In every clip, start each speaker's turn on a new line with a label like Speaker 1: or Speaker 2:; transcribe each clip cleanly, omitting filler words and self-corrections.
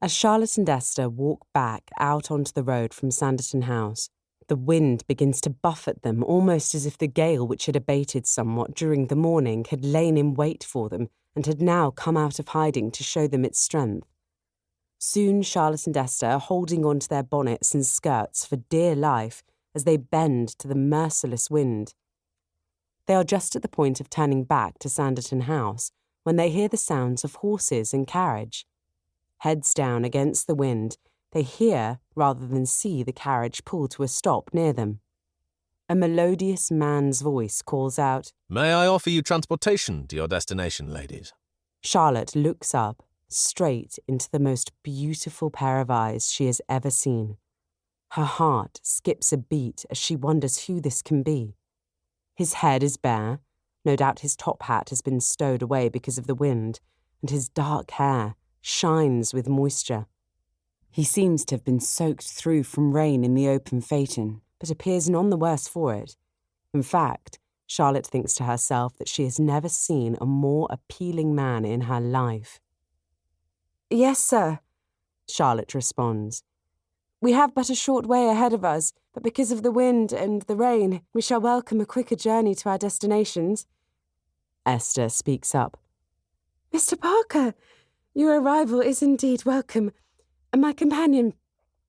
Speaker 1: As Charlotte and Esther walk back out onto the road from Sanditon House, the wind begins to buffet them almost as if the gale which had abated somewhat during the morning had lain in wait for them and had now come out of hiding to show them its strength. Soon Charlotte and Esther are holding on to their bonnets and skirts for dear life as they bend to the merciless wind. They are just at the point of turning back to Sanditon House when they hear the sounds of horses and carriage. Heads down against the wind, they hear rather than see the carriage pull to a stop near them. A melodious man's voice calls out,
Speaker 2: "May I offer you transportation to your destination, ladies?"
Speaker 1: Charlotte looks up, straight into the most beautiful pair of eyes she has ever seen. Her heart skips a beat as she wonders who this can be. His head is bare, no doubt his top hat has been stowed away because of the wind, and his dark hair shines with moisture. He seems to have been soaked through from rain in the open phaeton, but appears none the worse for it. In fact, Charlotte thinks to herself that she has never seen a more appealing man in her life. "Yes, sir," Charlotte responds. "We have but a short way ahead of us, but because of the wind and the rain, we shall welcome a quicker journey to our destinations." Esther speaks up. "Mr. Parker, your arrival is indeed welcome. My companion,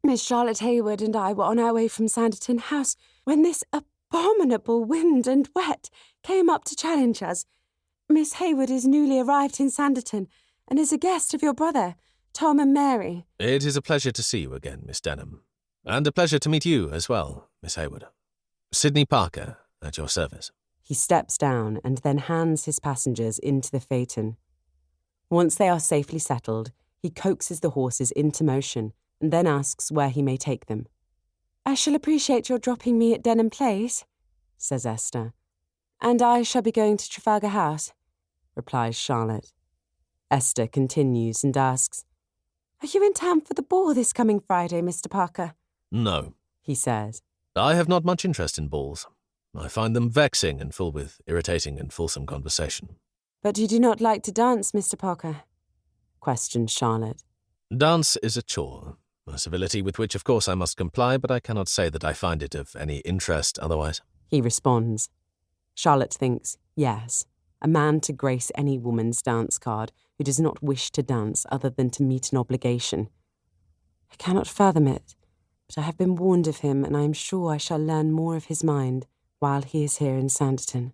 Speaker 1: Miss Charlotte Hayward, and I were on our way from Sanditon House when this abominable wind and wet came up to challenge us. Miss Hayward is newly arrived in Sanditon and is a guest of your brother, Tom and Mary."
Speaker 2: "It is a pleasure to see you again, Miss Denham. And a pleasure to meet you as well, Miss Hayward. Sidney Parker, at your service."
Speaker 1: He steps down and then hands his passengers into the phaeton. Once they are safely settled, he coaxes the horses into motion and then asks where he may take them. "I shall appreciate your dropping me at Denham Place," says Esther. "And I shall be going to Trafalgar House," replies Charlotte. Esther continues and asks, "Are you in town for the ball this coming Friday, Mr. Parker?"
Speaker 2: "No,"
Speaker 1: he says.
Speaker 2: "I have not much interest in balls. I find them vexing and full with irritating and fulsome conversation."
Speaker 1: "But you do not like to dance, Mr. Parker?" questions Charlotte.
Speaker 2: "Dance is a chore, a civility with which of course I must comply, but I cannot say that I find it of any interest otherwise,"
Speaker 1: he responds. Charlotte thinks, yes, a man to grace any woman's dance card who does not wish to dance other than to meet an obligation. I cannot fathom it, but I have been warned of him, and I am sure I shall learn more of his mind while he is here in Sanditon.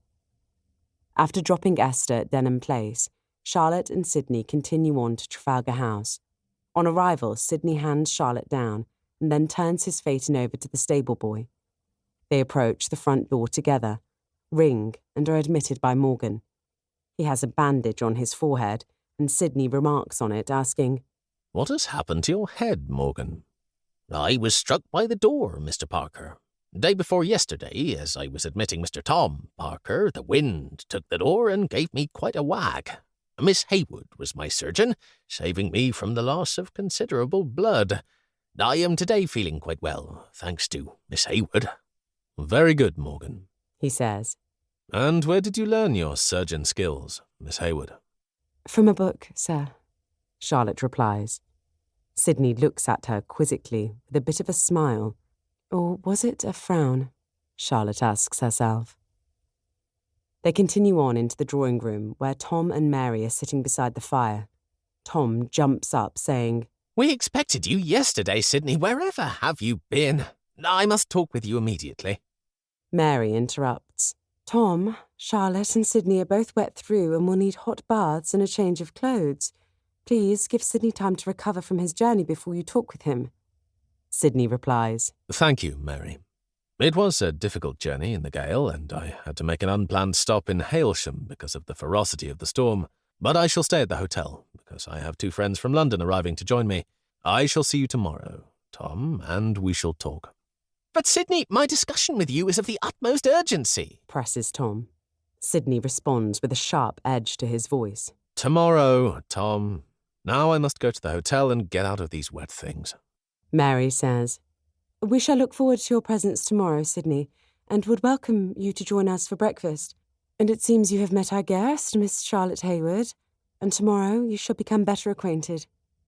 Speaker 1: After dropping Esther at Denham Place, Charlotte and Sidney continue on to Trafalgar House. On arrival, Sidney hands Charlotte down and then turns his phaeton over to the stable boy. They approach the front door together, ring, and are admitted by Morgan. He has a bandage on his forehead, and Sidney remarks on it, asking,
Speaker 2: "What has happened to your head, Morgan?" "I was struck by the door, Mr. Parker. Day before yesterday, as I was admitting Mr. Tom Parker, the wind took the door and gave me quite a whack. Miss Hayward was my surgeon, saving me from the loss of considerable blood. I am today feeling quite well, thanks to Miss Hayward." "Very good, Morgan,"
Speaker 1: he says.
Speaker 2: "And where did you learn your surgeon skills, Miss Hayward?"
Speaker 1: "From a book, sir," Charlotte replies. Sidney looks at her quizzically with a bit of a smile. Or was it a frown? Charlotte asks herself. They continue on into the drawing room where Tom and Mary are sitting beside the fire. Tom jumps up saying,
Speaker 2: "We expected you yesterday, Sidney. Wherever have you been? I must talk with you immediately."
Speaker 1: Mary interrupts. "Tom, Charlotte and Sidney are both wet through and will need hot baths and a change of clothes. Please give Sidney time to recover from his journey before you talk with him." Sidney replies,
Speaker 2: "Thank you, Mary. It was a difficult journey in the gale, and I had to make an unplanned stop in Hailsham because of the ferocity of the storm. But I shall stay at the hotel, because I have 2 friends from London arriving to join me. I shall see you tomorrow, Tom, and we shall talk." "But Sidney, my discussion with you is of the utmost urgency,"
Speaker 1: presses Tom. Sidney responds with a sharp edge to his voice.
Speaker 2: "Tomorrow, Tom. Now I must go to the hotel and get out of these wet things."
Speaker 1: Mary says, "We shall look forward to your presence tomorrow, Sidney, and would welcome you to join us for breakfast. And it seems you have met our guest, Miss Charlotte Hayward, and tomorrow you shall become better acquainted."